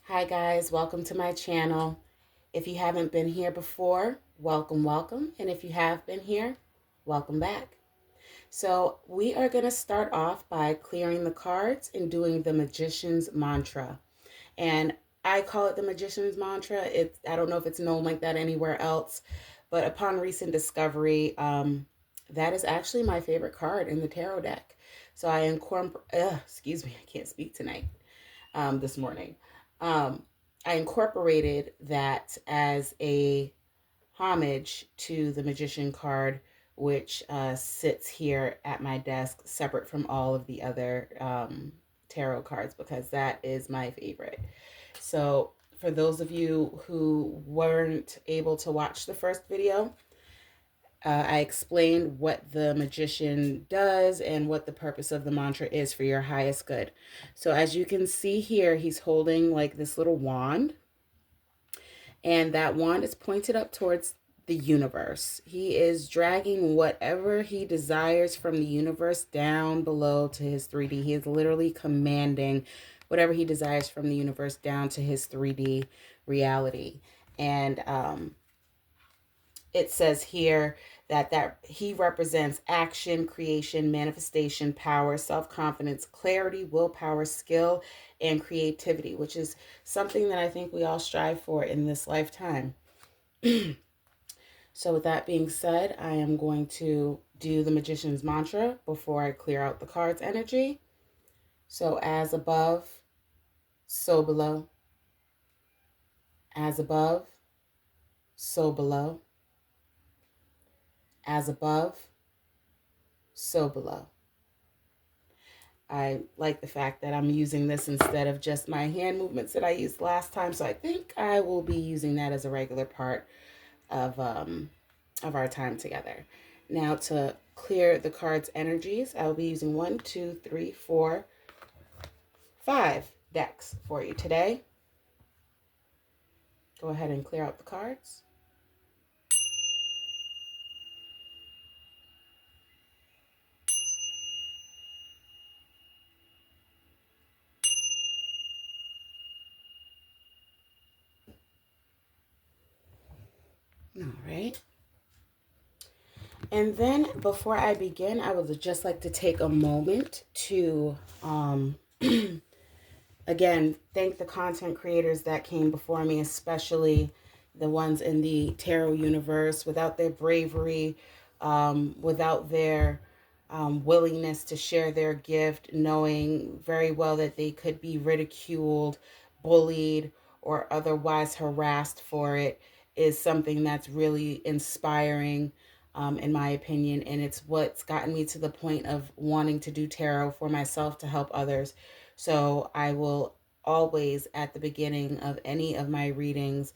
Hi guys, welcome to my channel. If you haven't been here before, welcome, welcome. And if you have been here, welcome back. So we are going to start off by clearing the cards and doing the Magician's Mantra. And I call it the Magician's Mantra. I don't know if it's known like that anywhere else, but upon recent discovery, that is actually my favorite card in the tarot deck. So I excuse me, I can't speak tonight, this morning. I incorporated that as a homage to the Magician card, which sits here at my desk separate from all of the other tarot cards, because that is my favorite. So for those of you who weren't able to watch the first video, I explained what the Magician does and what the purpose of the mantra is for your highest good. So as you can see here, he's holding like this little wand, and that wand is pointed up towards the universe. He is dragging whatever he desires from the universe down below to his 3D. He is literally commanding whatever he desires from the universe down to his 3D reality. And it says here that he represents action, creation, manifestation, power, self-confidence, clarity, willpower, skill, and creativity, which is something that I think we all strive for in this lifetime. So with that being said, I am going to do the Magician's Mantra before I clear out the card's energy. So as above, so below. As above, so below. As above, so below. I like the fact that I'm using this instead of just my hand movements that I used last time, so I think I will be using that as a regular part of our time together. Now to clear the card's energies, I will be using 1, 2, 3, 4, 5 decks for you today. Go ahead and clear out the cards. All right. And then before I begin, I would just like to take a moment to, again, thank the content creators that came before me, especially the ones in the tarot universe. Without their bravery, without their willingness to share their gift, knowing very well that they could be ridiculed, bullied, or otherwise harassed for it, is something that's really inspiring, in my opinion. And it's what's gotten me to the point of wanting to do tarot for myself to help others. So I will always, at the beginning of any of my readings,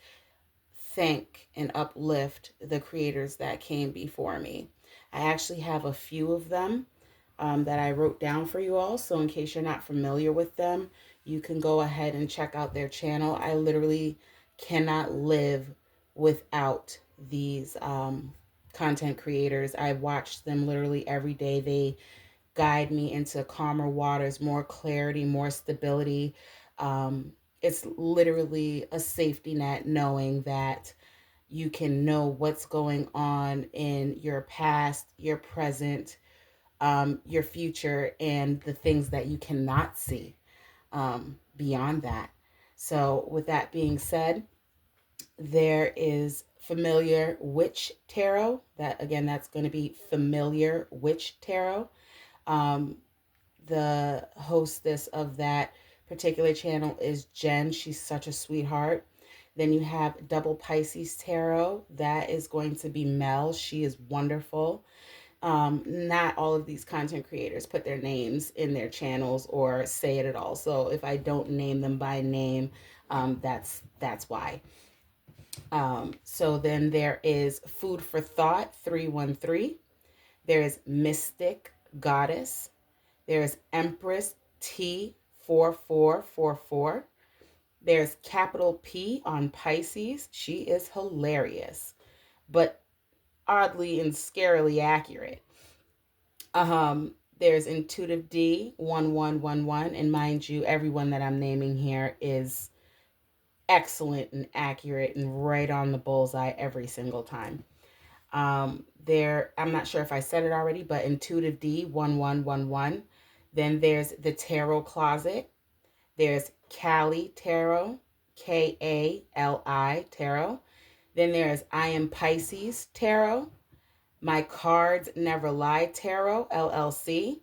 thank and uplift the creators that came before me. I actually have a few of them that I wrote down for you all. So in case you're not familiar with them, you can go ahead and check out their channel. I literally cannot live without these content creators. I watch them literally every day. They guide me into calmer waters, more clarity, more stability. It's literally a safety net knowing that you can know what's going on in your past, your present, your future, and the things that you cannot see beyond that. So, with that being said, there is Familiar Witch Tarot. That again, that's going to be Familiar Witch Tarot. Um, the hostess of that particular channel is Jen. She's such a sweetheart. Then you have Double Pisces Tarot. That is going to be Mel. She is wonderful. Not all of these content creators put their names in their channels or say it at all. So if I don't name them by name, that's why. So then there is Food for Thought 313. There is Mystic Goddess. There is Empress T4444. There's capital P on Pisces. She is hilarious, but oddly and scarily accurate. There's Intuitive D 1111, and mind you, everyone that I'm naming here is excellent and accurate and right on the bullseye every single time. I'm not sure if I said it already, but Intuitive D 1111. Then there's the Tarot Closet. There's Kali Tarot, Kali Tarot. Then there's I Am Pisces Tarot. My Cards Never Lie Tarot, LLC.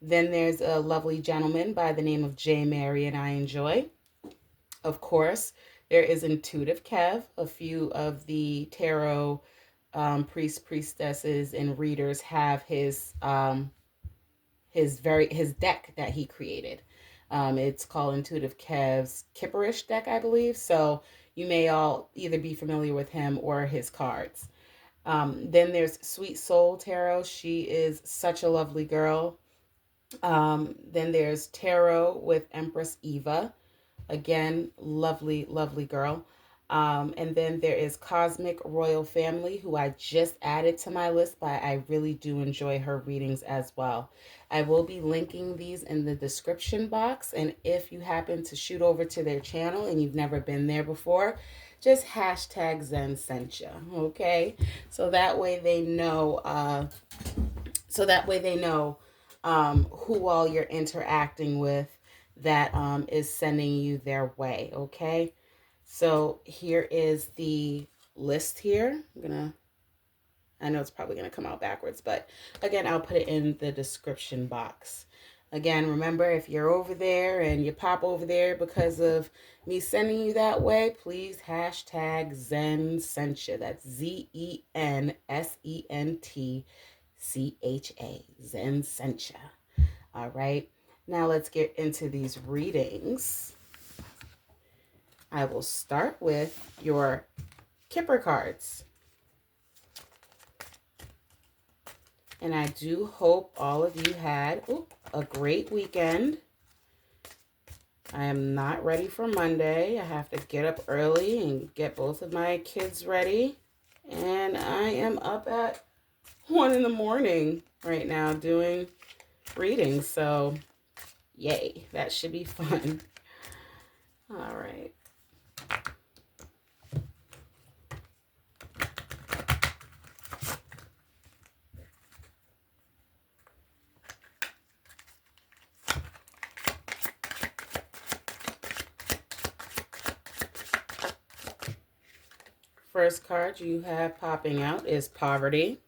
Then there's a lovely gentleman by the name of J Marion I enjoy. Of course, there is Intuitive Kev. A few of the tarot priestesses, and readers have his deck that he created. It's called Intuitive Kev's Kipperish deck, I believe. So you may all either be familiar with him or his cards. Then there's Sweet Soul Tarot. She is such a lovely girl. Then there's Tarot with Empress Eva. Again, lovely, lovely girl. And then there is Cosmic Royal Family, who I just added to my list, but I really do enjoy her readings as well. I will be linking these in the description box. And if you happen to shoot over to their channel and you've never been there before, just hashtag Zen sent ya, okay? So that way they know, who all you're interacting with that is sending you their way, okay? So here is the list here. I know it's probably gonna come out backwards, but again, I'll put it in the description box. Again, remember, if you're over there and you pop over there because of me sending you that way, please hashtag Zen Sencha. That's ZENSENTCHA, Zen Sencha. All right, now let's get into these readings. I will start with your Kipper cards. And I do hope all of you had a great weekend. I am not ready for Monday. I have to get up early and get both of my kids ready. And I am up at 1 in the morning right now doing readings. So, yay, that should be fun. All right. First card you have popping out is Poverty.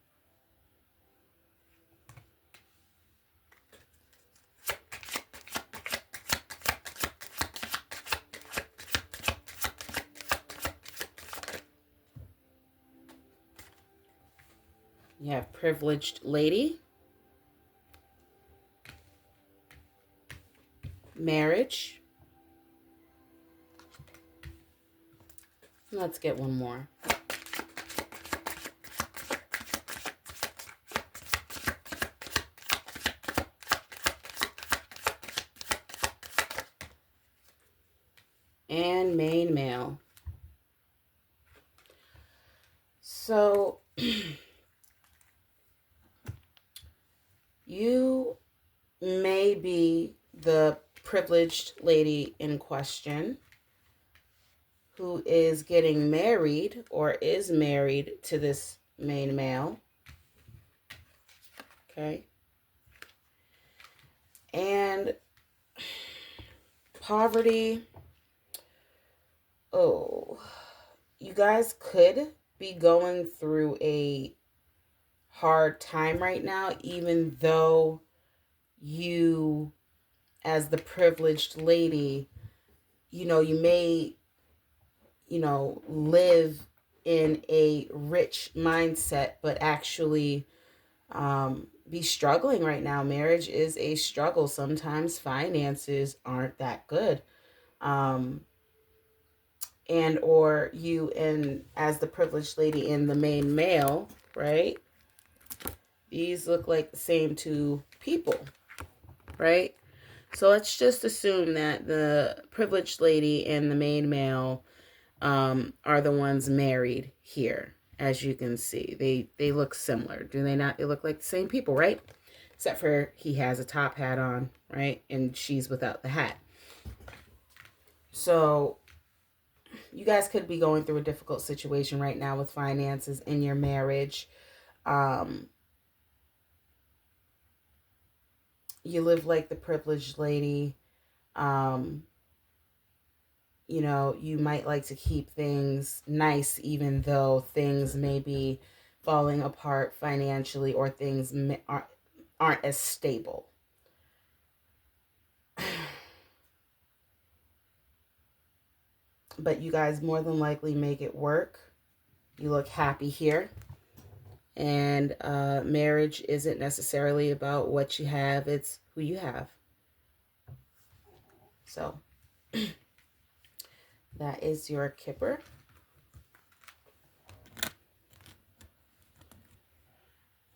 You have Privileged Lady. Marriage. Let's get one more. And main male. So you be the privileged lady in question who is getting married or is married to this main male. Okay. And poverty. Oh, you guys could be going through a hard time right now, even though you, as the privileged lady, you may, live in a rich mindset, but actually be struggling right now. Marriage is a struggle. Sometimes finances aren't that good. And or you, and as the privileged lady and the main male, right? These look like the same two people, right? So let's just assume that the privileged lady and the main male are the ones married here. As you can see, they look similar. Do they not? They look like the same people, right? Except for he has a top hat on, right? And she's without the hat. So you guys could be going through a difficult situation right now with finances in your marriage. You live like the privileged lady. You might like to keep things nice, even though things may be falling apart financially or things aren't as stable. But you guys more than likely make it work. You look happy here. And marriage isn't necessarily about what you have, it's who you have. So that is your Kipper.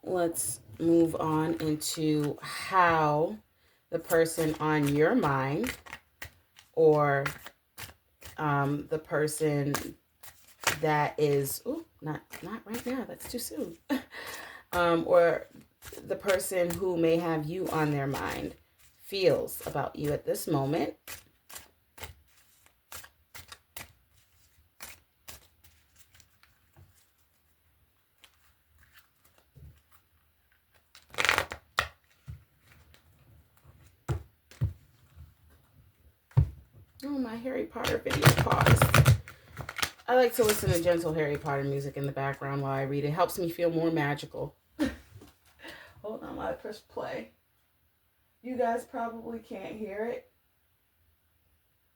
Let's move on into how the person on your mind, or the person that is, not right now, that's too soon, or the person who may have you on their mind feels about you at this moment. Oh, my Harry Potter video paused. I like to listen to gentle Harry Potter music in the background while I read. It helps me feel more magical. Hold on while I press play. You guys probably can't hear it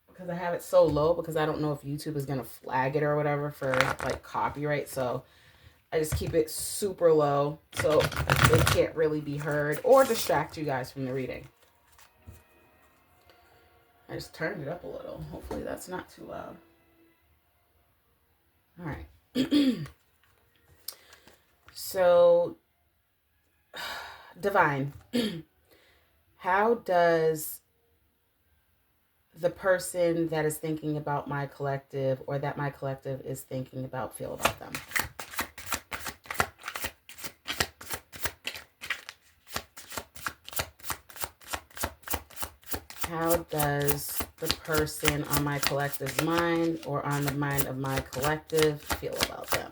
because I have it so low, because I don't know if YouTube is going to flag it or whatever for like copyright. So I just keep it super low so it can't really be heard or distract you guys from the reading. I just turned it up a little. Hopefully that's not too loud. All right. So, Divine, how does the person that is thinking about my collective, or that my collective is thinking about, feel about them? How does the person on my collective's mind, or on the mind of my collective, feel about them?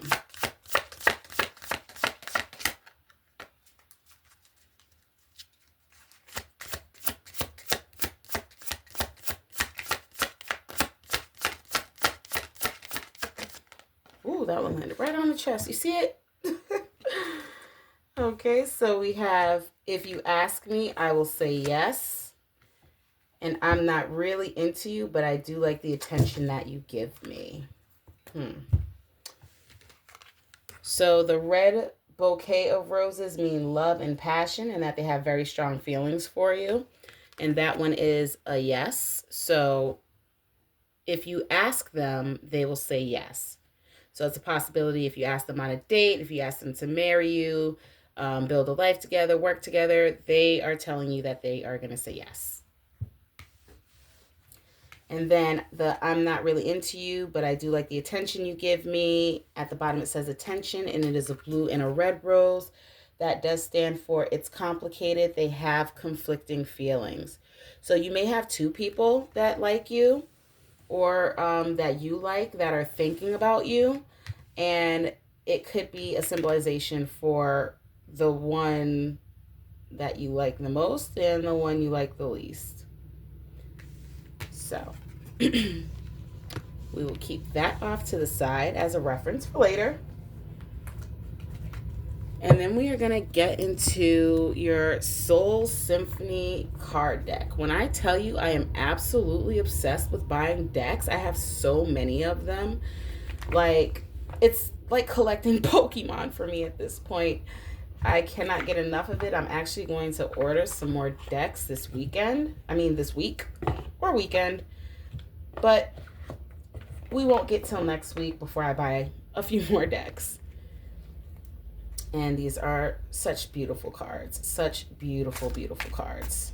Ooh, that one landed right on the chest. You see it? Okay, so we have, if you ask me, I will say yes. And I'm not really into you, but I do like the attention that you give me. So the red bouquet of roses mean love and passion, and that they have very strong feelings for you. And that one is a yes. So if you ask them, they will say yes. So it's a possibility if you ask them on a date, if you ask them to marry you, build a life together, work together, they are telling you that they are going to say yes. And then the I'm not really into you, but I do like the attention you give me. At the bottom it says attention, and it is a blue and a red rose. That does stand for it's complicated. They have conflicting feelings. So you may have two people that like you, or that you like, that are thinking about you. And it could be a symbolization for the one that you like the most and the one you like the least. So we will keep that off to the side as a reference for later. And then we are going to get into your Soul Symphony card deck. When I tell you I am absolutely obsessed with buying decks, I have so many of them. Like, it's like collecting Pokemon for me at this point. I cannot get enough of it. I'm actually going to order some more decks this weekend. I mean, this week or weekend. But we won't get till next week before I buy a few more decks. And these are such beautiful cards. Such beautiful, beautiful cards.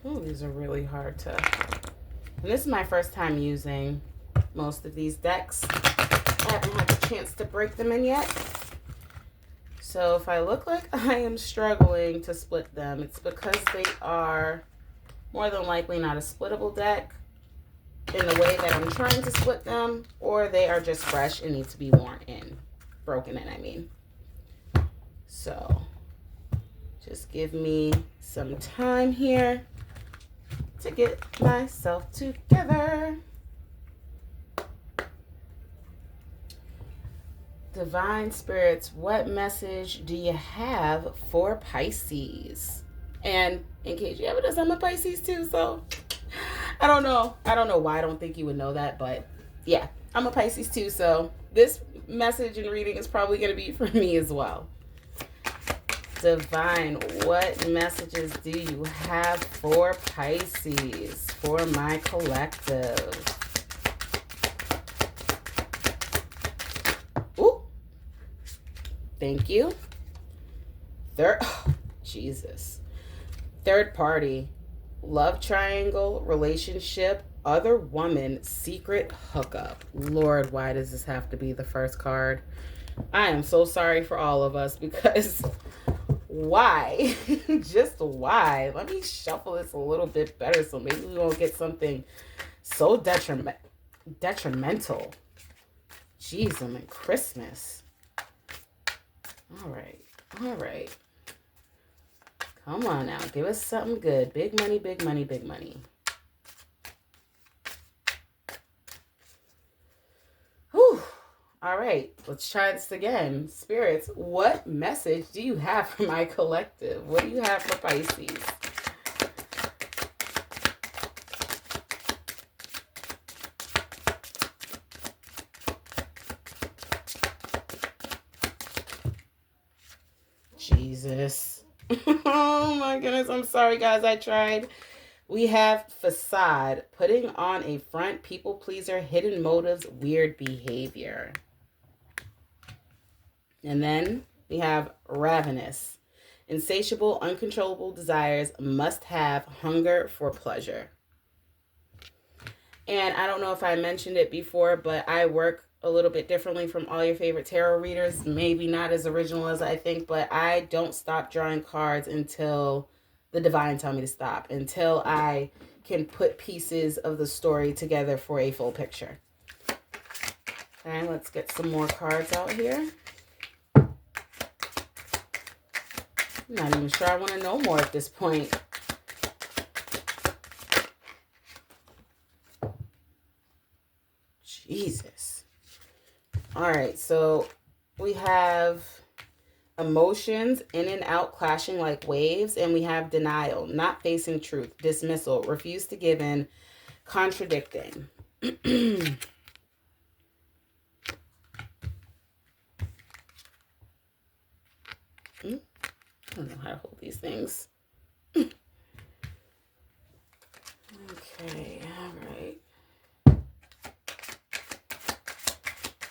Oh, these are really hard to... And this is my first time using most of these decks. I haven't had the chance to break them in yet. So if I look like I am struggling to split them, it's because they are more than likely not a splittable deck in the way that I'm trying to split them, or they are just fresh and need to be worn in. Broken in, I mean. So just give me some time here to get myself together. Divine Spirits, what message do you have for Pisces? And in case you ever notice, I'm a Pisces too, so I don't know why I don't think you would know that, but yeah, I'm a Pisces too, so this message and reading is probably going to be for me as well. Divine, what messages do you have for Pisces, for my collective? Ooh. Thank you. Jesus. Third party, love triangle, relationship, other woman, secret hookup. Lord, why does this have to be the first card? I am so sorry for all of us, because why? Just why? Let me shuffle this a little bit better so maybe we won't get something so detrimental. Jeez, I'm in Christmas. All right. Come on now. Give us something good. Big money, big money, big money. Whew. All right. Let's try this again. Spirits, what message do you have for my collective? What do you have for Pisces? Jesus. Oh my goodness. I'm sorry, guys. I tried. We have facade, putting on a front, people pleaser, hidden motives, weird behavior. And then we have ravenous, insatiable, uncontrollable desires, must have, hunger for pleasure. And I don't know if I mentioned it before, but I work a little bit differently from all your favorite tarot readers. Maybe not as original as I think, but I don't stop drawing cards until the divine tell me to stop, until I can put pieces of the story together for a full picture. Okay, let's get some more cards out here. I'm not even sure I want to know more at this point. Jesus. All right, so we have emotions in and out, clashing like waves, and we have denial, not facing truth, dismissal, refuse to give in, contradicting. I don't know how to hold these things. Okay, all right.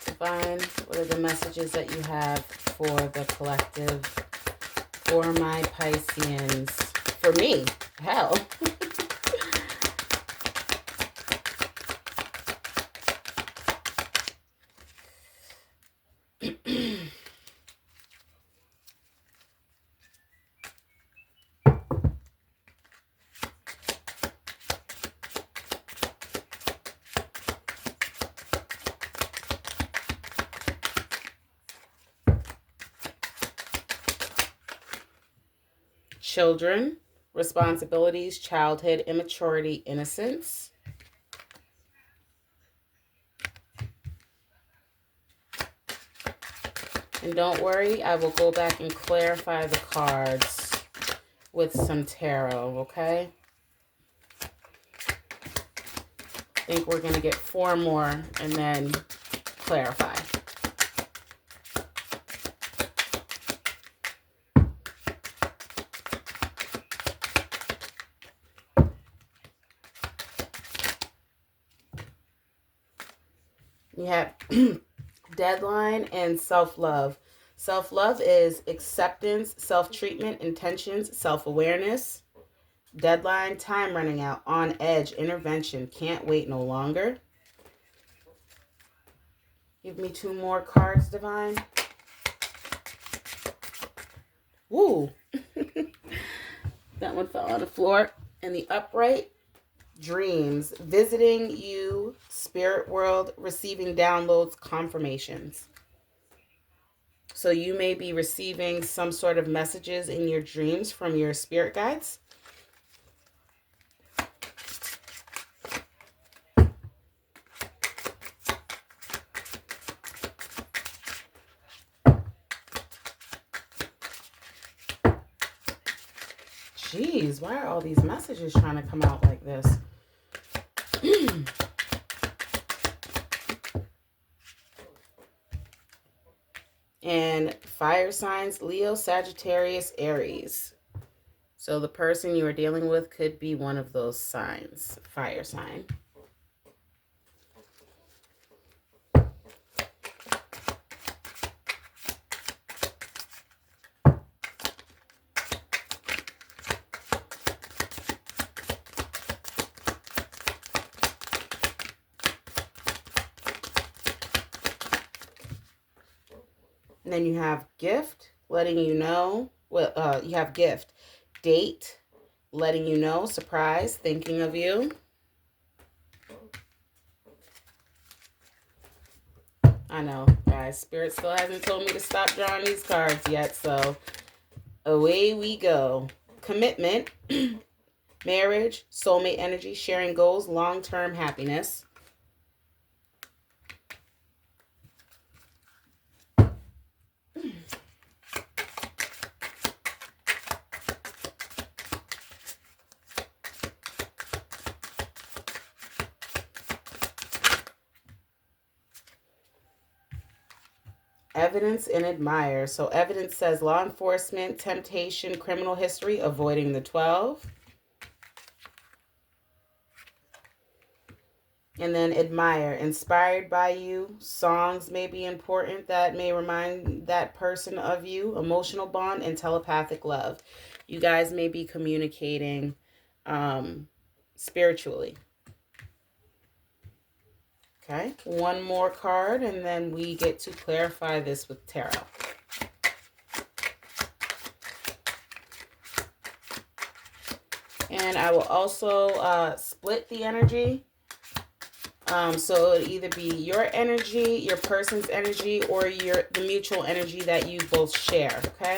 Divine, what are the messages that you have for the collective, for my Pisceans? For me, hell. Children, responsibilities, childhood, immaturity, innocence. And don't worry, I will go back and clarify the cards with some tarot, okay? I think we're going to get 4 more and then clarify. We have deadline and self-love. Self-love is acceptance, self-treatment, intentions, self-awareness. Deadline, time running out, on edge, intervention, can't wait no longer. Give me 2 more cards, Divine. Woo! That one fell on the floor. And the upright, dreams, visiting you, spirit world, receiving downloads, confirmations. So you may be receiving some sort of messages in your dreams from your spirit guides. Jeez, why are all these messages trying to come out like this? And fire signs, Leo, Sagittarius, Aries. So the person you are dealing with could be one of those signs, fire sign. And then you have gift, letting you know. Well, you have gift, date, letting you know, surprise, thinking of you. I know, guys, Spirit still hasn't told me to stop drawing these cards yet, so away we go. Commitment, marriage, soulmate energy, sharing goals, long-term happiness. Evidence and admire. So evidence says law enforcement, temptation, criminal history, avoiding the 12. And then admire, inspired by you. Songs may be important that may remind that person of you. Emotional bond and telepathic love. You guys may be communicating spiritually. Okay, 1 more card and then we get to clarify this with tarot. And I will also split the energy. So it'll either be your energy, your person's energy, or the mutual energy that you both share, okay?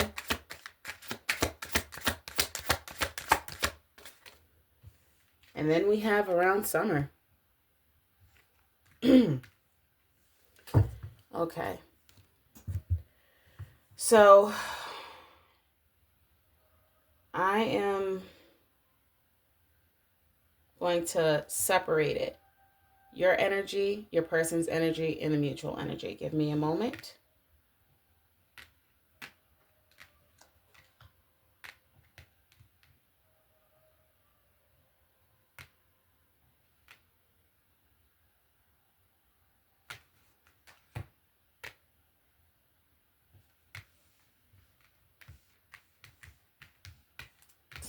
And then we have around summer. Okay. So I am going to separate it. Your energy, your person's energy, and the mutual energy. Give me a moment.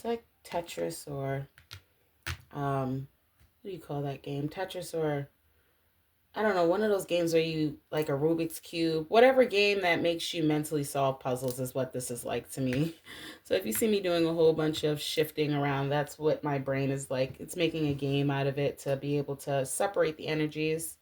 It's like Tetris or, what do you call that game? Tetris or, I don't know, one of those games where you, like a Rubik's Cube, whatever game that makes you mentally solve puzzles is what this is like to me. So if you see me doing a whole bunch of shifting around, that's what my brain is like. It's making a game out of it to be able to separate the energies.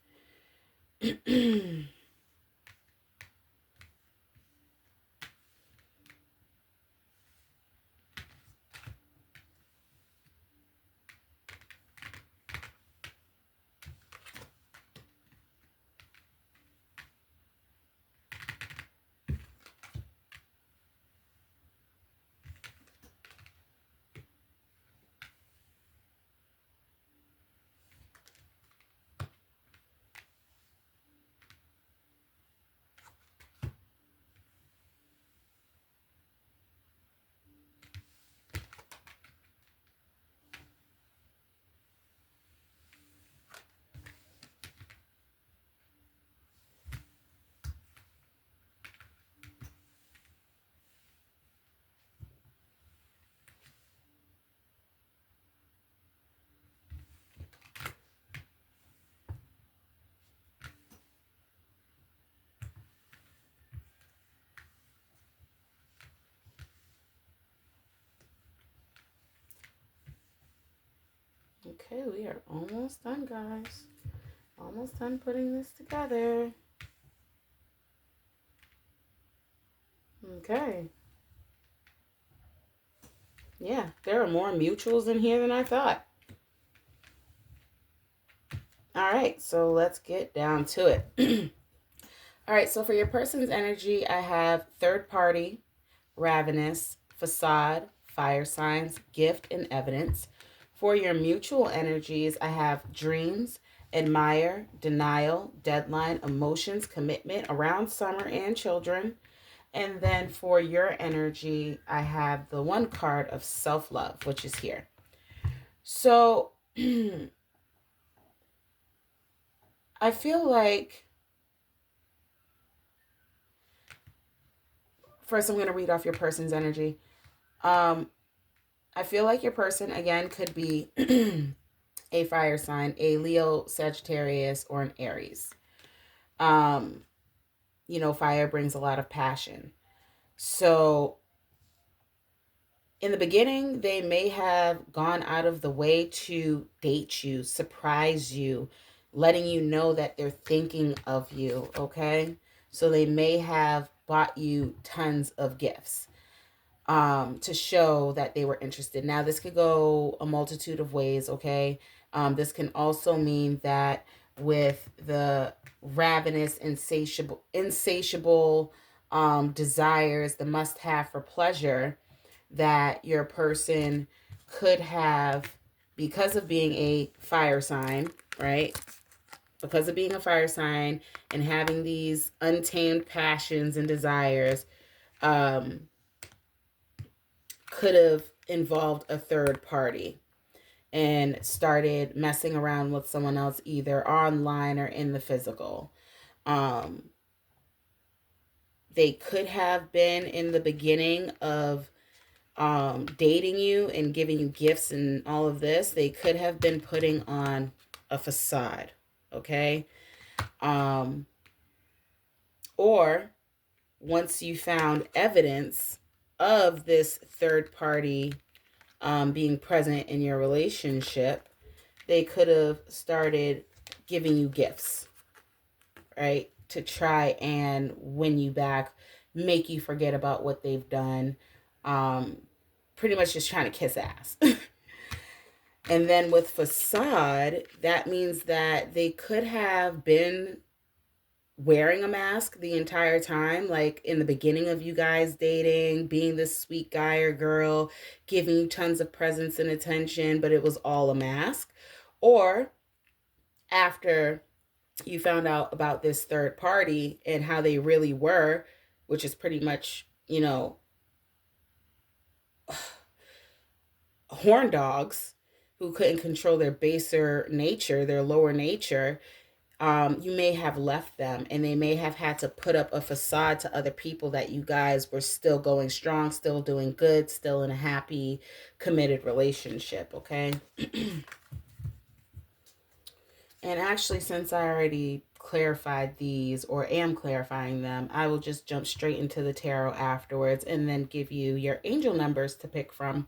Okay, we are almost done, guys. Almost done putting this together. Okay. Yeah, there are more mutuals in here than I thought. All right, so let's get down to it. All right, so for your person's energy, I have third party, ravenous, facade, fire signs, gift, and evidence. For your mutual energies, I have dreams, admire, denial, deadline, emotions, commitment, around summer, and children. And then for your energy, I have the one card of self-love, which is here. So I feel like, first I'm going to read off your person's energy. I feel like your person, again, could be a fire sign, a Leo, Sagittarius, or an Aries. You know, fire brings a lot of passion. So in the beginning, they may have gone out of the way to date you, surprise you, letting you know that they're thinking of you, okay? So they may have bought you tons of gifts to show that they were interested. Now, this could go a multitude of ways, okay? This can also mean that with the ravenous, insatiable desires, the must-have for pleasure, that your person could have, because of being a fire sign, right? Because of being a fire sign and having these untamed passions and desires, could have involved a third party and started messing around with someone else, either online or in the physical. They could have been in the beginning of dating you and giving you gifts and all of this. They could have been putting on a facade, okay? Or once you found evidence of this third party being present in your relationship, they could have started giving you gifts, right? To try and win you back, make you forget about what they've done. Pretty much just trying to kiss ass. And then with facade, that means that they could have been wearing a mask the entire time, like in the beginning of you guys dating, being this sweet guy or girl, giving you tons of presents and attention, but it was all a mask. Or after you found out about this third party and how they really were, which is pretty much, you know, horn dogs who couldn't control their baser nature, their lower nature, You may have left them, and they may have had to put up a facade to other people that you guys were still going strong, still doing good, still in a happy, committed relationship, okay? And actually, since I already clarified these, or am clarifying them, I will just jump straight into the tarot afterwards and then give you your angel numbers to pick from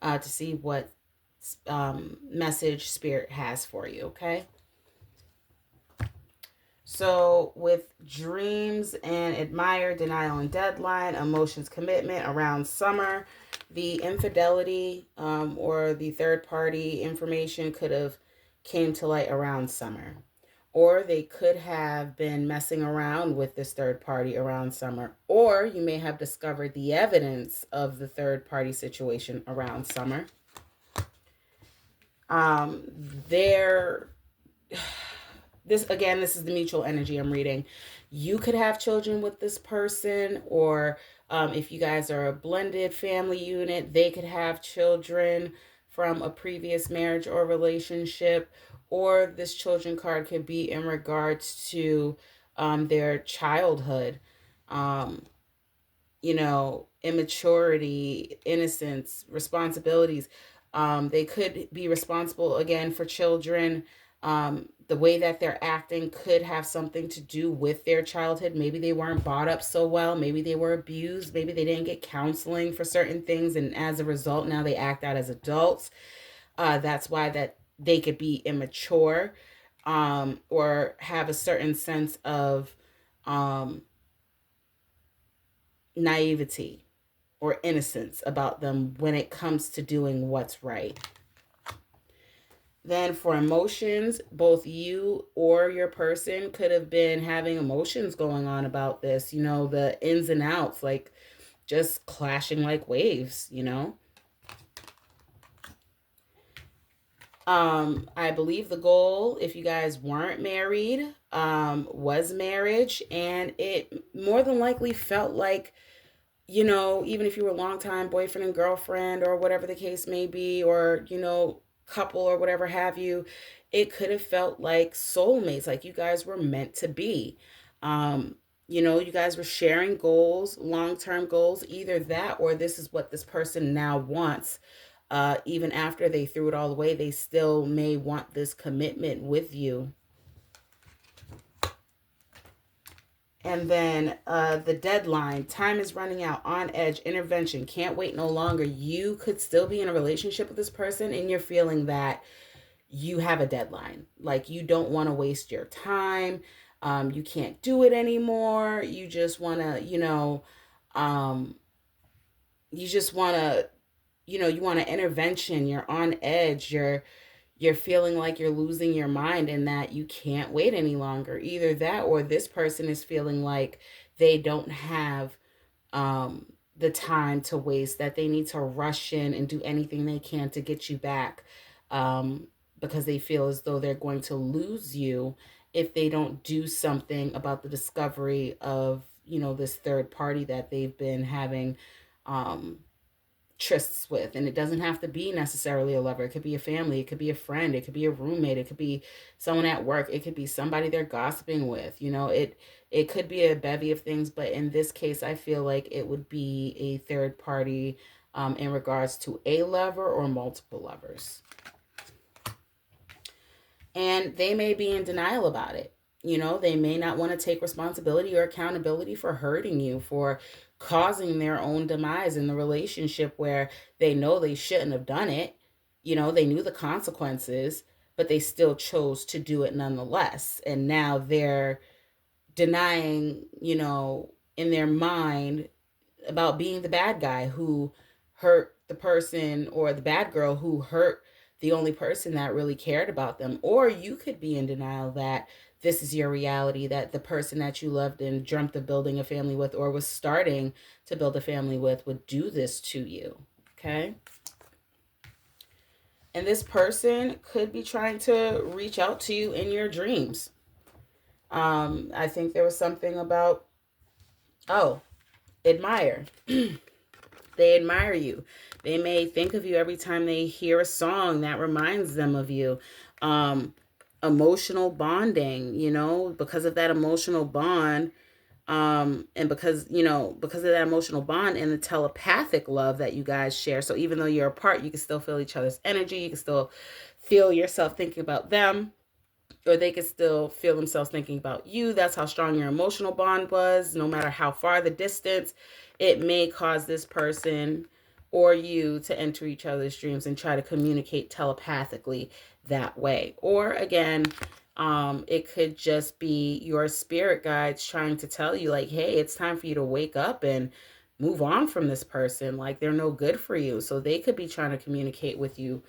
to see what message Spirit has for you, okay? So with dreams and admire, denial and deadline, emotions, commitment around summer, the infidelity or the third party information could have came to light around summer. Or they could have been messing around with this third party around summer. Or you may have discovered the evidence of the third party situation around summer. There this is the mutual energy I'm reading. You could have children with this person, or if you guys are a blended family unit, they could have children from a previous marriage or relationship, or this children card could be in regards to their childhood, immaturity, innocence, responsibilities. They could be responsible again for children. The way that they're acting could have something to do with their childhood. Maybe they weren't brought up so well. Maybe they were abused. Maybe they didn't get counseling for certain things. And as a result, now they act out as adults. That's why that they could be immature or have a certain sense of naivety or innocence about them when it comes to doing what's right. Then for emotions, both you or your person could have been having emotions going on about this, the ins and outs, like just clashing like waves, I believe the goal, if you guys weren't married, was marriage, and it more than likely felt like, even if you were a long time boyfriend and girlfriend or whatever the case may be, or, couple or whatever have you, it could have felt like soulmates, like you guys were meant to be. You guys were sharing goals, long-term goals, either that or this is what this person now wants. Even after they threw it all away, they still may want this commitment with you. And then the deadline, time is running out, on edge, intervention, can't wait no longer. You could still be in a relationship with this person and you're feeling that you have a deadline. Like you don't want to waste your time. You can't do it anymore. You just want to, you want an intervention. You're on edge. You're feeling like you're losing your mind and that you can't wait any longer. Either that or this person is feeling like they don't have the time to waste, that they need to rush in and do anything they can to get you back, because they feel as though they're going to lose you if they don't do something about the discovery of, this third party that they've been having trysts with. And it doesn't have to be necessarily a lover. It could be a family, it could be a friend, it could be a roommate, it could be someone at work, it could be somebody they're gossiping with. It could be a bevy of things, but in this case I feel like it would be a third party in regards to a lover or multiple lovers. And they may be in denial about it. They may not want to take responsibility or accountability for hurting you, for causing their own demise in the relationship where they know they shouldn't have done it. They knew the consequences, but they still chose to do it nonetheless. And now they're denying, in their mind about being the bad guy who hurt the person, or the bad girl who hurt the only person that really cared about them. Or you could be in denial that this is your reality, that the person that you loved and dreamt of building a family with, or was starting to build a family with, would do this to you. Okay? And this person could be trying to reach out to you in your dreams. I think there was something about, admire. They admire you. They may think of you every time they hear a song that reminds them of you. emotional bonding, you know, because of that emotional bond. And because of that emotional bond and the telepathic love that you guys share. So even though you're apart, you can still feel each other's energy. You can still feel yourself thinking about them, or they could still feel themselves thinking about you. That's how strong your emotional bond was. No matter how far the distance, it may cause this person or you to enter each other's dreams and try to communicate telepathically that way. Or again, it could just be your spirit guides trying to tell you, like, hey, it's time for you to wake up and move on from this person. Like, they're no good for you. So they could be trying to communicate with you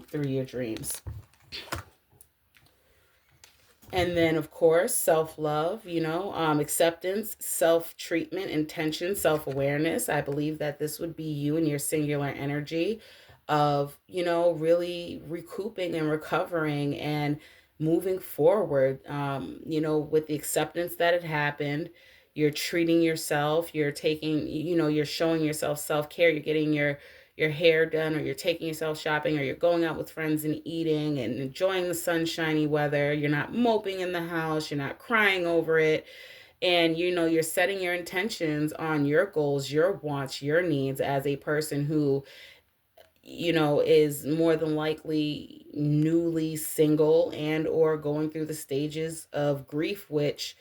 through your dreams. And then, of course, self-love, acceptance, self-treatment, intention, self-awareness. I believe that this would be you and your singular energy of, really recouping and recovering and moving forward, with the acceptance that it happened. You're treating yourself, you're taking, you're showing yourself self-care, you're getting your hair done, or you're taking yourself shopping, or you're going out with friends and eating and enjoying the sunshiny weather. You're not moping in the house, you're not crying over it. And you're setting your intentions on your goals, your wants, your needs as a person who is more than likely newly single and or going through the stages of grief, which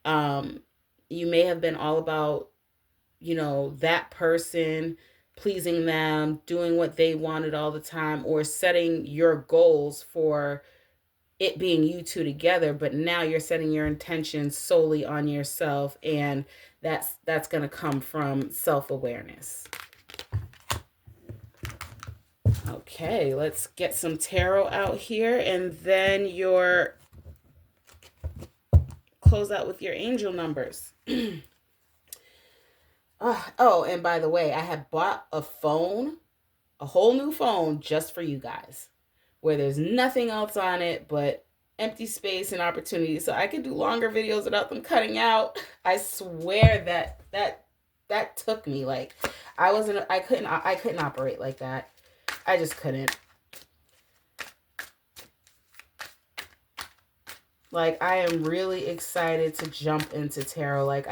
you may have been all about that person, pleasing them, doing what they wanted all the time, or setting your goals for it being you two together. But now you're setting your intentions solely on yourself, and that's going to come from self-awareness. Okay, let's get some tarot out here, and then close out with your angel numbers. Oh, and by the way, I have bought a whole new phone just for you guys, where there's nothing else on it but empty space and opportunity. So I can do longer videos without them cutting out. I swear that took me, like, I couldn't operate like that. I just couldn't. Like, I am really excited to jump into tarot. Like,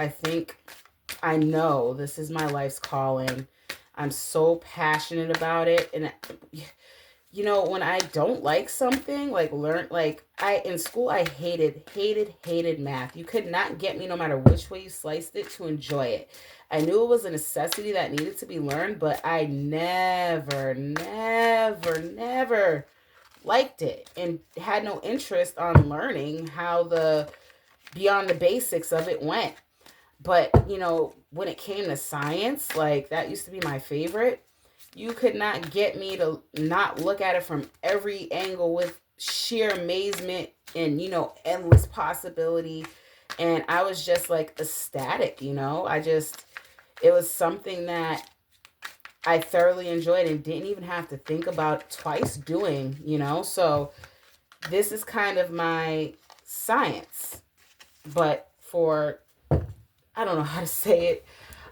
I know this is my life's calling. I'm so passionate about it. And when I don't like something, in school, I hated math. You could not get me, no matter which way you sliced it, to enjoy it. I knew it was a necessity that needed to be learned, but I never liked it and had no interest on learning how beyond the basics of it went. But, when it came to science, like, that used to be my favorite. You could not get me to not look at it from every angle with sheer amazement and, endless possibility. And I was just, like, ecstatic, it was something that I thoroughly enjoyed and didn't even have to think about twice doing, So this is kind of my science, but I don't know how to say it,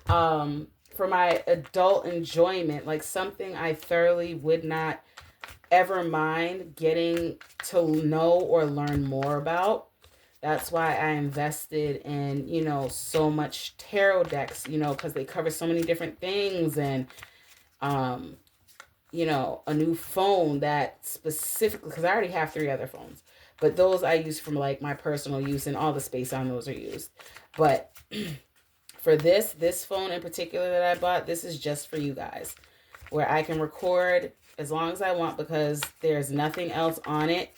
for my adult enjoyment, like something I thoroughly would not ever mind getting to know or learn more about. That's why I invested in, so much tarot decks, because they cover so many different things, and, a new phone that specifically, because I already have 3 other phones, but those I use from, like, my personal use, and all the space on those are used. But for this phone in particular that I bought, this is just for you guys, where I can record as long as I want, because there's nothing else on it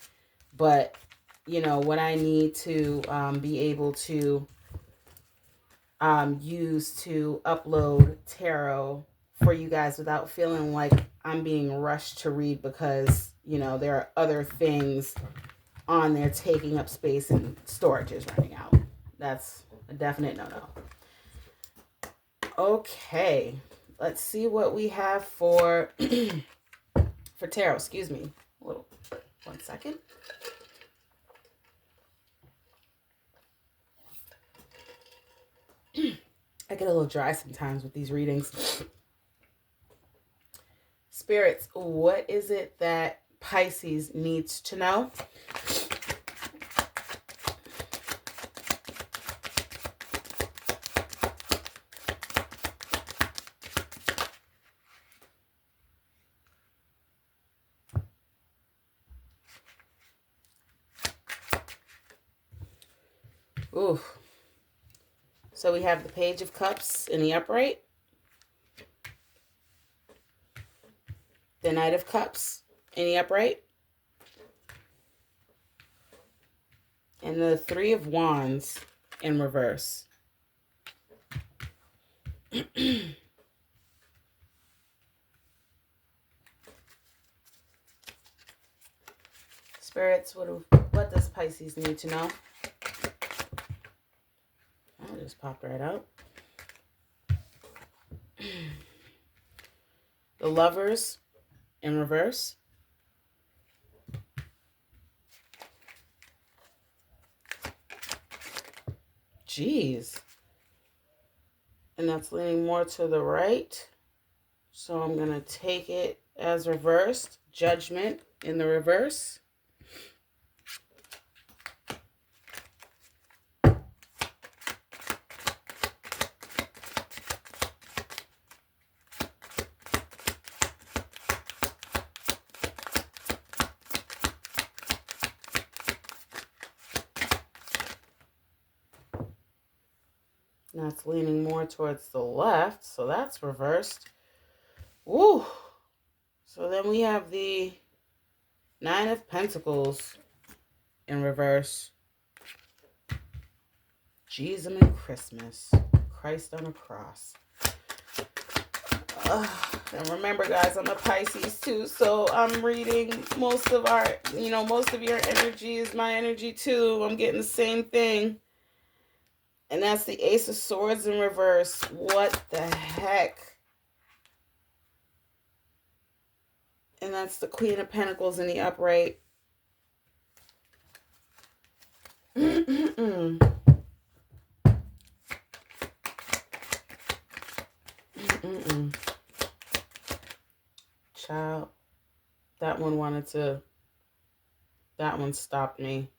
but, what I need to be able to use to upload tarot for you guys without feeling like I'm being rushed to read, because, there are other things on there taking up space and storage is running out. That's a definite no-no. Okay, let's see what we have for tarot. Excuse me. 1 second. I get a little dry sometimes with these readings. Spirits, what is it that Pisces needs to know? Ooh. So we have the Page of Cups in the upright, the Knight of Cups in the upright, and the Three of Wands in reverse. Spirits, what does Pisces need to know? I'll just pop right out. The Lovers in reverse. Jeez. And that's leaning more to the right. So I'm going to take it as reversed. Judgment in the reverse. That's leaning more towards the left, so that's reversed. Woo! So then we have the Nine of Pentacles in reverse. Jesus and Christmas. Christ on a cross. And remember, guys, I'm a Pisces too, so I'm reading most of your energy is my energy too. I'm getting the same thing. And that's the Ace of Swords in reverse. What the heck? And that's the Queen of Pentacles in the upright. Child, that one stopped me.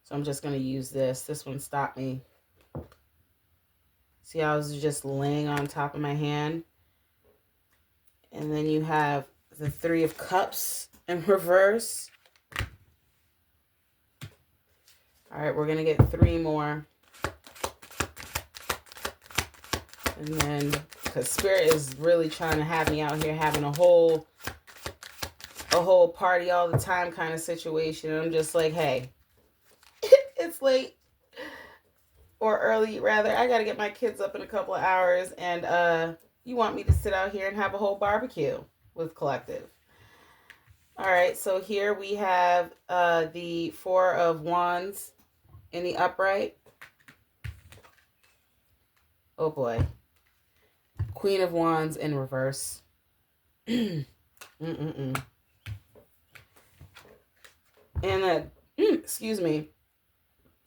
So I'm just going to use this. This one stopped me. See, I was just laying on top of my hand. And then you have the Three of Cups in reverse. All right, we're going to get 3 more. And then, because Spirit is really trying to have me out here having a whole party all the time kind of situation. I'm just like, hey, it's late. Or early, rather. I got to get my kids up in a couple of hours. And you want me to sit out here and have a whole barbecue with Collective. All right, so here we have the Four of Wands in the upright. Oh, boy. Queen of Wands in reverse. And then, excuse me.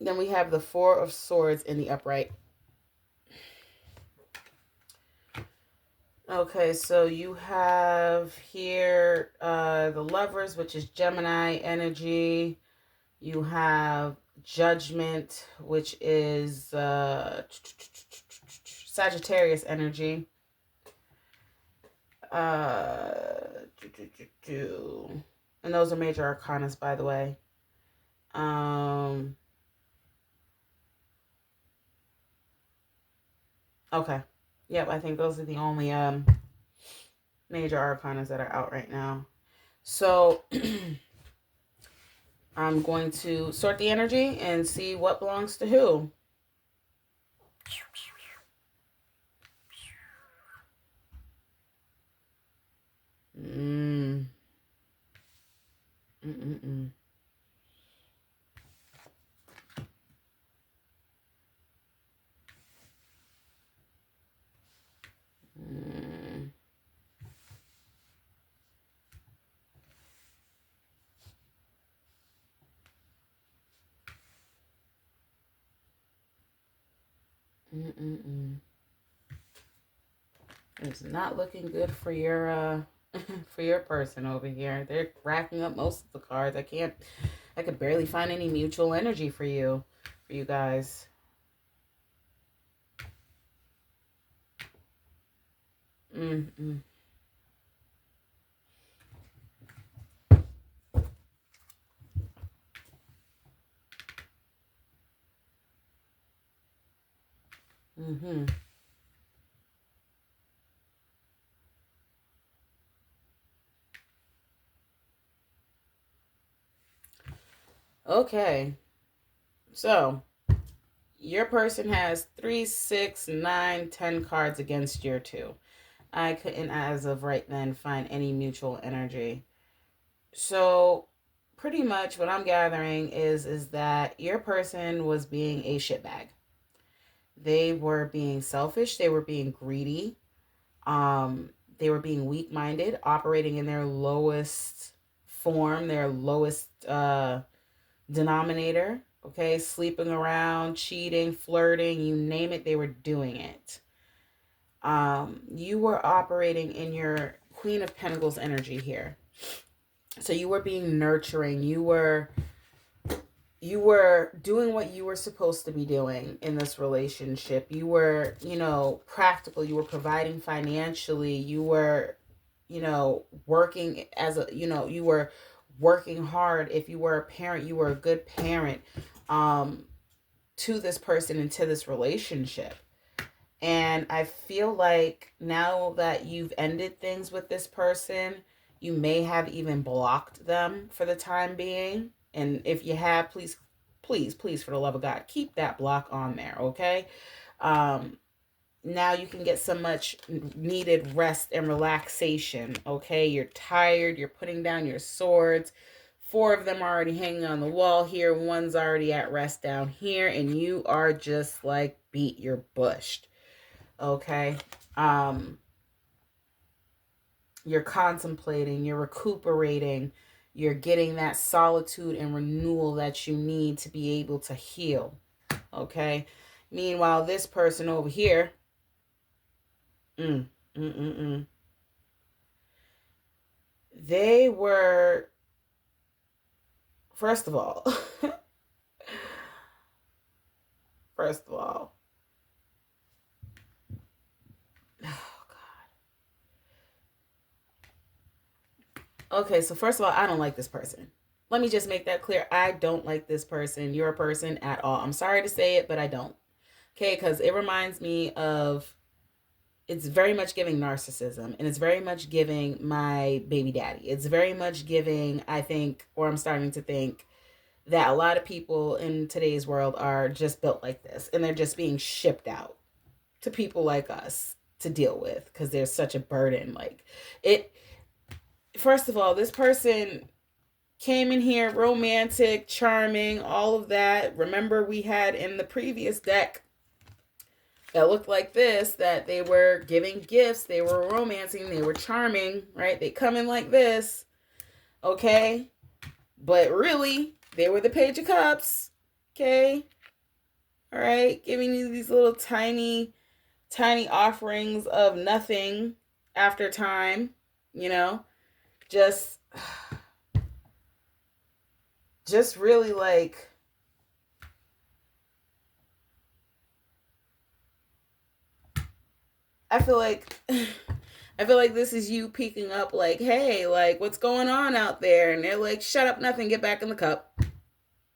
Then we have the Four of Swords in the upright. Okay, so you have here the Lovers, which is Gemini energy. You have Judgment, which is Sagittarius energy. And those are major arcanas, by the way. Okay. Yep, I think those are the only major arcanas that are out right now. So I'm going to sort the energy and see what belongs to who. It's not looking good for your for your person over here. They're racking up most of the cards. I could barely find any mutual energy for you guys. Mm-hmm. Okay. So your person has 3, 6, 9, 10 cards against your two. I couldn't, as of right then, find any mutual energy. So pretty much what I'm gathering is that your person was being a shitbag. They were being selfish. They were being greedy. Um, they were being weak-minded, operating in their lowest form, their lowest denominator. Okay, sleeping around, cheating, flirting, you name it, they were doing it. You were operating in your Queen of Pentacles energy here. So you were being nurturing. You were doing what you were supposed to be doing in this relationship. You were, practical. You were providing financially. You were, working as a, you were working hard. If you were a parent, you were a good parent to this person and to this relationship. And I feel like now that you've ended things with this person, you may have even blocked them for the time being. And if you have, please, please, please, for the love of God, keep that block on there, okay? Um, Now you can get some much needed rest and relaxation, okay? You're tired, you're putting down your swords. 4 of them are already hanging on the wall here, one's already at rest down here, and you are just like beat, you're bushed. Okay. um you're contemplating, you're recuperating, you're getting that solitude and renewal that you need to be able to heal. Okay. Meanwhile, this person over here, mm, mm, mm, mm, they were, first of all, first of all, oh God. Okay, so first of all, I don't like this person. Let me just make that clear. I don't like this person, your person, at all. I'm sorry to say it, but I don't. Okay, because it reminds me of, it's very much giving narcissism, and it's very much giving my baby daddy. It's very much giving, I think, or I'm starting to think, that a lot of people in today's world are just built like this, and they're just being shipped out to people like us to deal with because there's such a burden. Like, it, first of all, this person came in here romantic, charming, all of that. Remember, we had in the previous deck that looked like this, that they were giving gifts, they were romancing, they were charming, right? They come in like this, okay? But really, they were the Page of Cups, okay? All right, giving you these little tiny, tiny offerings of nothing after time, you know? Just, just really like, I feel like I feel like this is you peeking up like, hey, like, what's going on out there? And they're like, shut up, nothing, get back in the cup.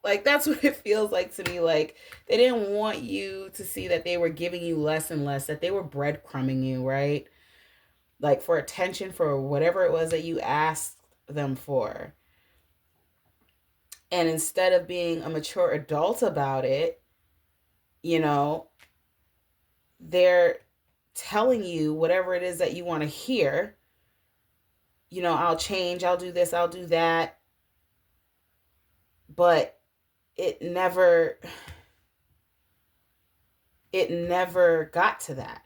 Like, that's what it feels like to me. Like, they didn't want you to see that they were giving you less and less, that they were breadcrumbing you, right? Like, for attention, for whatever it was that you asked them for. And instead of being a mature adult about it, you know, they're telling you whatever it is that you want to hear. You know, I'll change, I'll do this, I'll do that. But it never, it never got to that.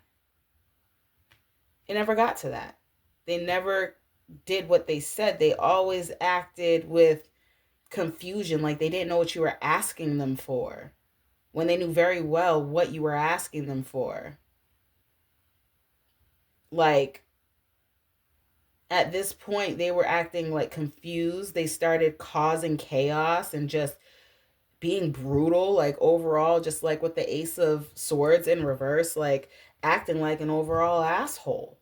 It never got to that. They never did what they said. They always acted with confusion, like they didn't know what you were asking them for, when they knew very well what you were asking them for. Like, at this point, they were acting like confused. They started causing chaos and just being brutal, like overall, just like with the Ace of Swords in reverse, like acting like an overall asshole.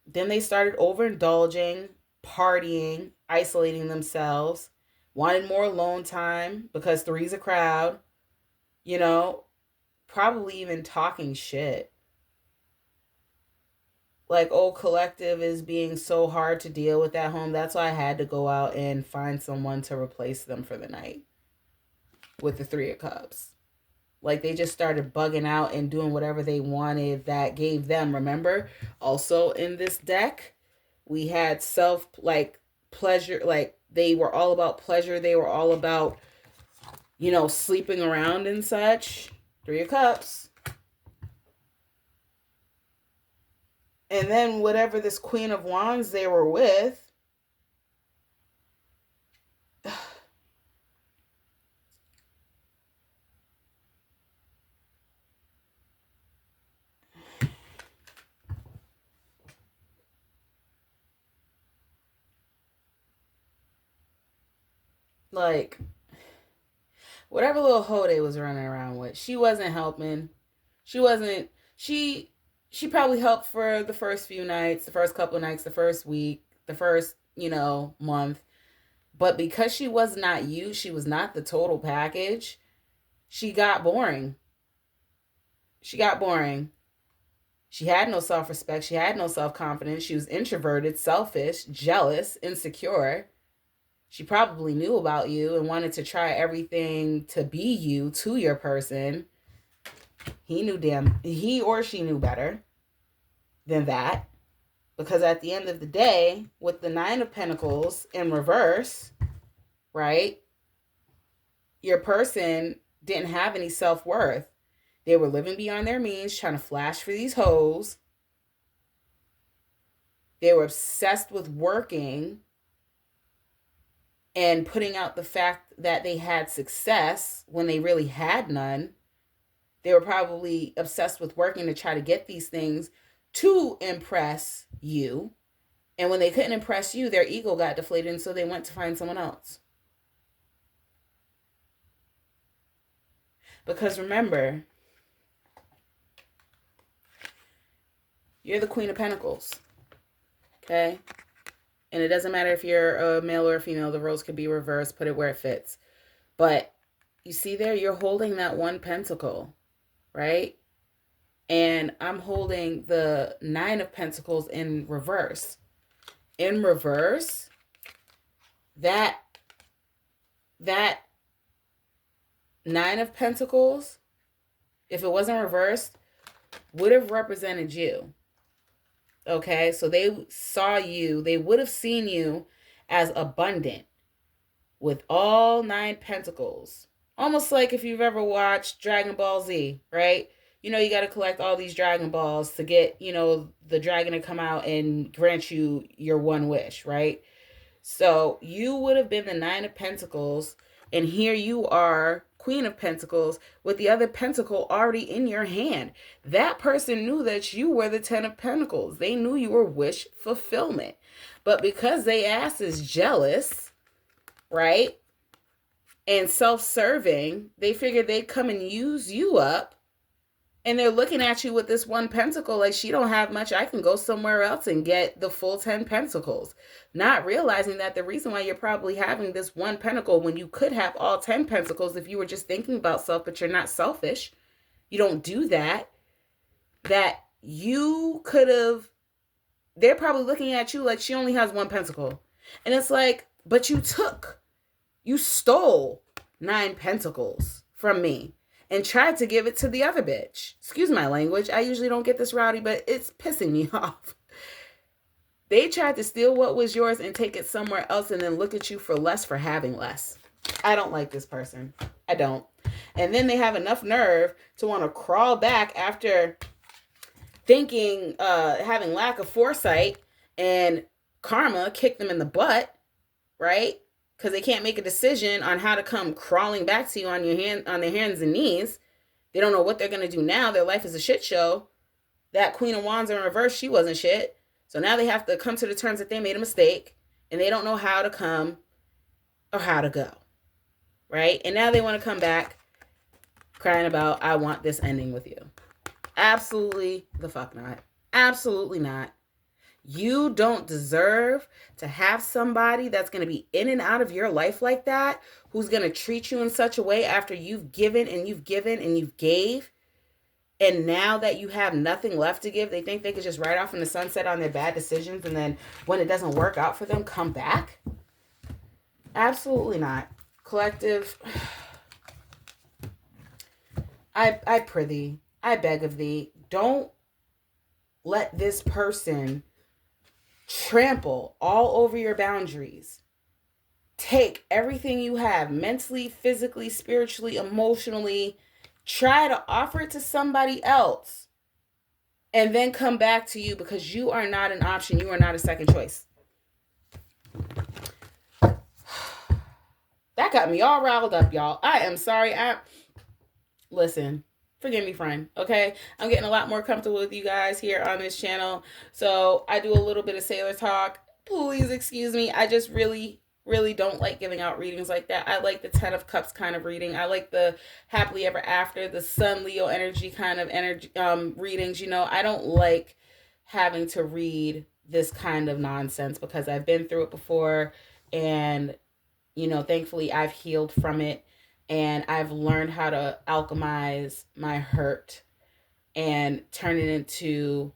Then they started overindulging, partying, isolating themselves, wanted more alone time because three's a crowd. You know, probably even talking shit. Like, oh, collective is being so hard to deal with at home. That's why I had to go out and find someone to replace them for the night with the Three of Cups. Like, they just started bugging out and doing whatever they wanted that gave them. Remember, also in this deck, we had pleasure. Like, they were all about pleasure. They were all about, sleeping around and such. Three of Cups. And then whatever this Queen of Wands they were with, like, whatever little hoe they was running around with, she wasn't helping. She probably helped for the first few nights, the first couple of nights, the first week, the first, month. But because she was not you, she was not the total package, she got boring. She got boring. She had no self-respect. She had no self-confidence. She was introverted, selfish, jealous, insecure. She probably knew about you and wanted to try everything to be you, to your person. He or she knew better than that. Because at the end of the day, with the Nine of Pentacles in reverse, right, your person didn't have any self-worth. They were living beyond their means, trying to flash for these hoes. They were obsessed with working and putting out the fact that they had success when they really had none. They were probably obsessed with working to try to get these things to impress you. And when they couldn't impress you, their ego got deflated, and so they went to find someone else. Because remember, you're the Queen of Pentacles. Okay? And it doesn't matter if you're a male or a female. The roles could be reversed. Put it where it fits. But you see there, you're holding that one pentacle, right? And I'm holding the Nine of Pentacles in reverse. In reverse, that Nine of Pentacles, if it wasn't reversed, would have represented you. Okay, so they saw you, they would have seen you as abundant with all 9 pentacles. Almost like if you've ever watched Dragon Ball Z, right? You got to collect all these Dragon Balls to get, the dragon to come out and grant you your one wish, right? So you would have been the 9 of Pentacles, and here you are, Queen of Pentacles, with the other pentacle already in your hand. That person knew that you were the 10 of Pentacles. They knew you were wish fulfillment. But because they ass is jealous, right, and self-serving, they figured they'd come and use you up. And they're looking at you with this one pentacle like, she don't have much. I can go somewhere else and get the full 10 pentacles. Not realizing that the reason why you're probably having this one pentacle when you could have all 10 pentacles if you were just thinking about self, but you're not selfish. You don't do that. That you could have, they're probably looking at you like she only has one pentacle. And it's like, but you stole 9 pentacles from me and tried to give it to the other bitch. Excuse my language. I usually don't get this rowdy, but it's pissing me off. They tried to steal what was yours and take it somewhere else and then look at you for less for having less. I don't like this person. I don't. And then they have enough nerve to want to crawl back after thinking, having lack of foresight and karma kicked them in the butt, right? Because they can't make a decision on how to come crawling back to you on their hands and knees. They don't know what they're going to do now. Their life is a shit show. That Queen of Wands in reverse, she wasn't shit. So now they have to come to the terms that they made a mistake and they don't know how to come or how to go, right? And now they want to come back crying about, I want this ending with you. Absolutely the fuck not. Absolutely not. You don't deserve to have somebody that's going to be in and out of your life like that, who's going to treat you in such a way after you've given and you've given and you've gave. And now that you have nothing left to give, they think they could just ride off in the sunset on their bad decisions. And then when it doesn't work out for them, come back. Absolutely not. Collective, I prithee, I beg of thee, don't let this person trample all over your boundaries. Take everything you have, mentally, physically, spiritually, emotionally, try to offer it to somebody else, and then come back to you, because you are not an option. You are not a second choice. That got me all riled up, y'all. I am sorry. Listen, forgive me, friend. Okay, I'm getting a lot more comfortable with you guys here on this channel, so I do a little bit of sailor talk. Please excuse me. I just really don't like giving out readings like that. I like the 10 of Cups kind of reading. I like the happily ever after, the Sun Leo energy kind of energy readings. You know, I don't like having to read this kind of nonsense, because I've been through it before, and you know, thankfully I've healed from it, and I've learned how to alchemize my hurt and turn it into,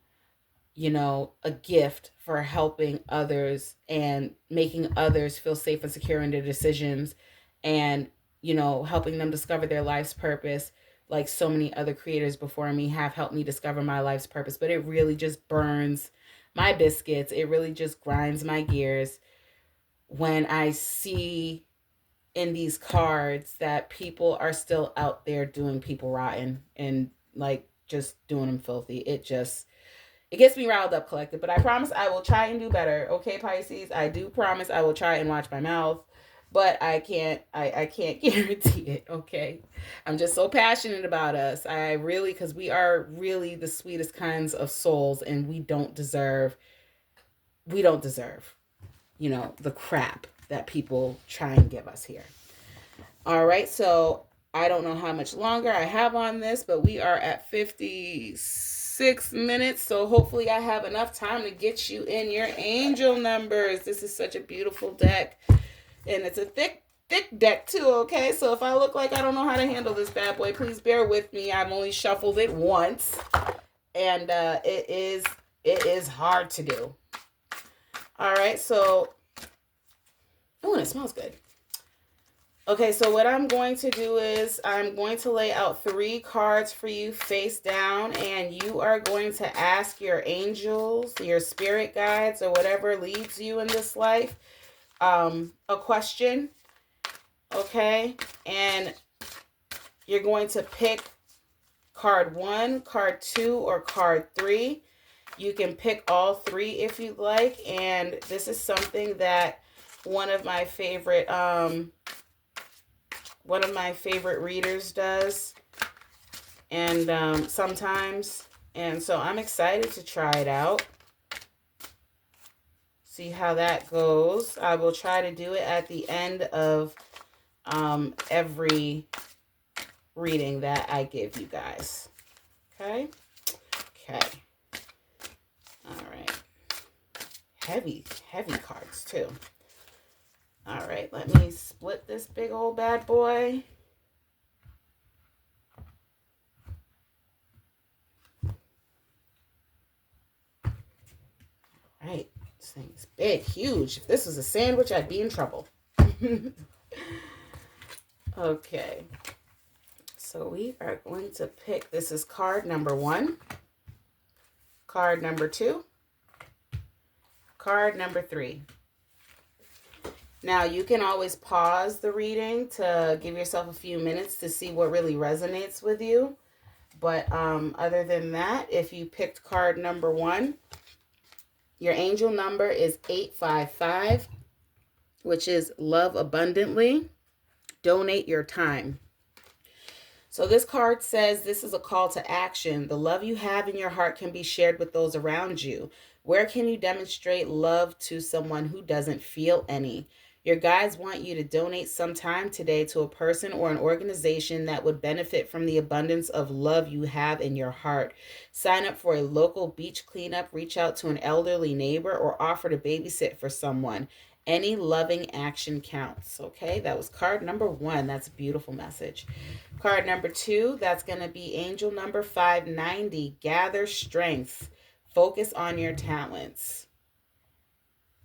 you know, a gift for helping others and making others feel safe and secure in their decisions, and, you know, helping them discover their life's purpose, like so many other creators before me have helped me discover my life's purpose. But it really just burns my biscuits. It really just grinds my gears when I see in these cards that people are still out there doing people rotten and like just doing them filthy. It gets me riled up, collective. But I promise I will try and do better. Okay, Pisces, I do promise I will try and watch my mouth, but I can't guarantee it. Okay, I'm just so passionate about us. I really, because we are really the sweetest kinds of souls, and we don't deserve, you know, the crap that people try and give us here. All right, so I don't know how much longer I have on this, but we are at 56 minutes, so hopefully I have enough time to get you in your angel numbers. This is such a beautiful deck, and it's a thick deck too, okay? So if I look like I don't know how to handle this bad boy, please bear with me. I've only shuffled it once, and it is hard to do. All right, so, oh, and it smells good. Okay, so what I'm going to do is I'm going to lay out 3 cards for you face down, and you are going to ask your angels, your spirit guides, or whatever leads you in this life, a question, okay? And you're going to pick card 1, card 2, or card 3. You can pick all 3 if you'd like, and this is something that one of my favorite readers does, and sometimes, and so I'm excited to try it out, see how that goes. I will try to do it at the end of every reading that I give you guys. Okay. All right. Heavy cards too. All right, let me split this big old bad boy. All right, this thing's big, huge. If this was a sandwich, I'd be in trouble. Okay, so we are going to pick, this is card number 1, card number 2, card number 3. Now, you can always pause the reading to give yourself a few minutes to see what really resonates with you. But other than that, if you picked card number 1, your angel number is 855, which is love abundantly. Donate your time. So this card says this is a call to action. The love you have in your heart can be shared with those around you. Where can you demonstrate love to someone who doesn't feel any? Your guides want you to donate some time today to a person or an organization that would benefit from the abundance of love you have in your heart. Sign up for a local beach cleanup, reach out to an elderly neighbor, or offer to babysit for someone. Any loving action counts. Okay, that was card number 1. That's a beautiful message. Card number 2, that's going to be angel number 590. Gather strength. Focus on your talents.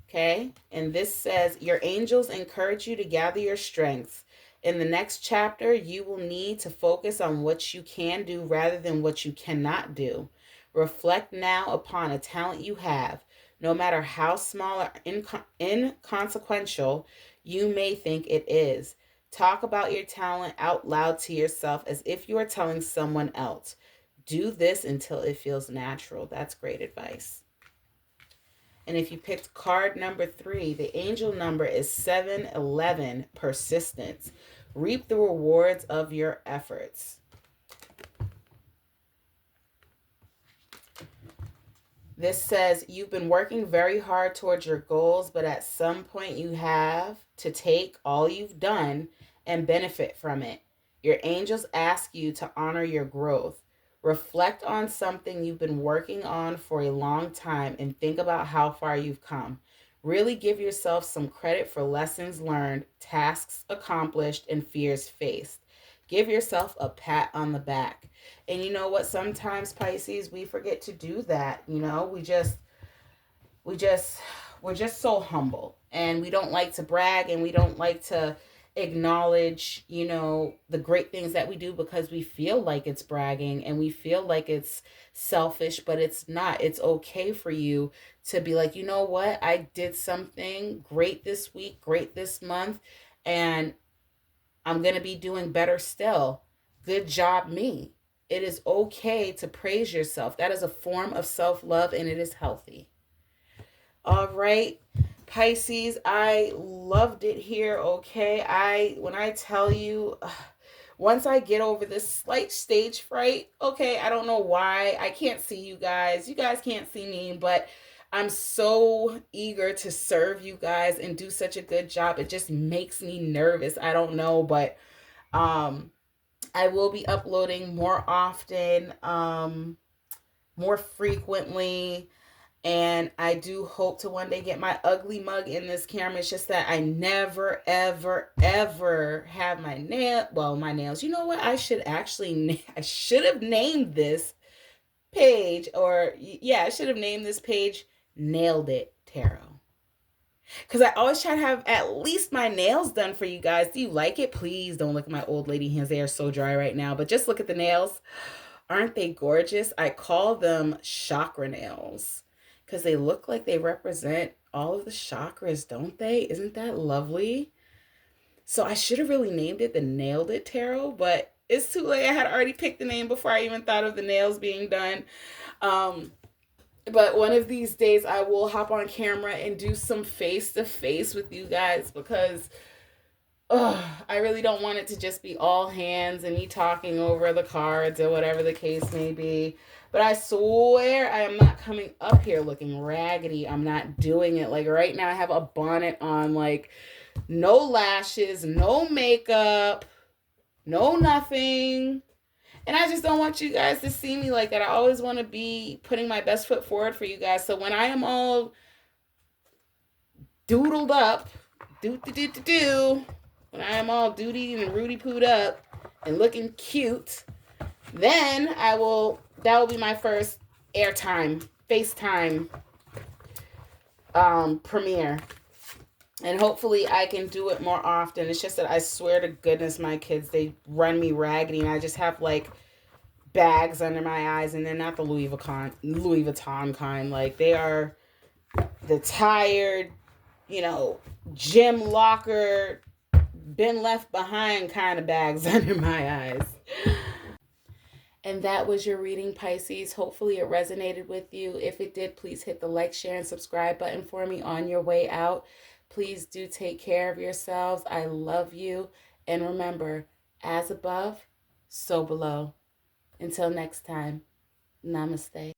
Okay, and this says, your angels encourage you to gather your strengths. In the next chapter, you will need to focus on what you can do rather than what you cannot do. Reflect now upon a talent you have. No matter how small or inconsequential you may think it is. Talk about your talent out loud to yourself as if you are telling someone else. Do this until it feels natural. That's great advice. And if you picked card number 3, the angel number is 711, persistence. Reap the rewards of your efforts. This says you've been working very hard towards your goals, but at some point you have to take all you've done and benefit from it. Your angels ask you to honor your growth. Reflect on something you've been working on for a long time and think about how far you've come. Really give yourself some credit for lessons learned, tasks accomplished, and fears faced. Give yourself a pat on the back. And you know what? Sometimes, Pisces, we forget to do that. You know, we're just so humble, and we don't like to brag, and we don't like to acknowledge, you know, the great things that we do because we feel like it's bragging and we feel like it's selfish, but it's not. It's okay for you to be like, you know what? I did something great this week, great this month, and I'm going to be doing better still. Good job, me. It is okay to praise yourself. That is a form of self-love, and it is healthy. All right, Pisces, I loved it here, okay? When I tell you, once I get over this slight stage fright, okay, I don't know why. I can't see you guys. You guys can't see me, but I'm so eager to serve you guys and do such a good job. It just makes me nervous. I don't know, but I will be uploading more often, more frequently. And I do hope to one day get my ugly mug in this camera. It's just that I never, ever, ever have my nails. You know what? I should have named this page, I should have named this page Nailed It Tarot. Because I always try to have at least my nails done for you guys. Do you like it? Please don't look at my old lady hands. They are so dry right now. But just look at the nails. Aren't they gorgeous? I call them chakra nails because they look like they represent all of the chakras, don't they? Isn't that lovely? So I should have really named it the Nailed It Tarot, but it's too late. I had already picked the name before I even thought of the nails being done. But one of these days I will hop on camera and do some face-to-face with you guys because I really don't want it to just be all hands and me talking over the cards or whatever the case may be. But I swear I am not coming up here looking raggedy. I'm not doing it. Like right now I have a bonnet on, like no lashes, no makeup, no nothing. And I just don't want you guys to see me like that. I always want to be putting my best foot forward for you guys. So when I am all doodled up, when I am all duty and Rudy pooed up and looking cute, then that will be my first airtime, FaceTime premiere. And hopefully I can do it more often. It's just that I swear to goodness, my kids, they run me raggedy, and I just have like bags under my eyes, and they're not the Louis Vuitton kind. Like they are the tired, gym locker, been left behind kind of bags under my eyes. And that was your reading, Pisces. Hopefully it resonated with you. If it did, please hit the like, share, and subscribe button for me on your way out. Please do take care of yourselves. I love you. And remember, as above, so below. Until next time, namaste.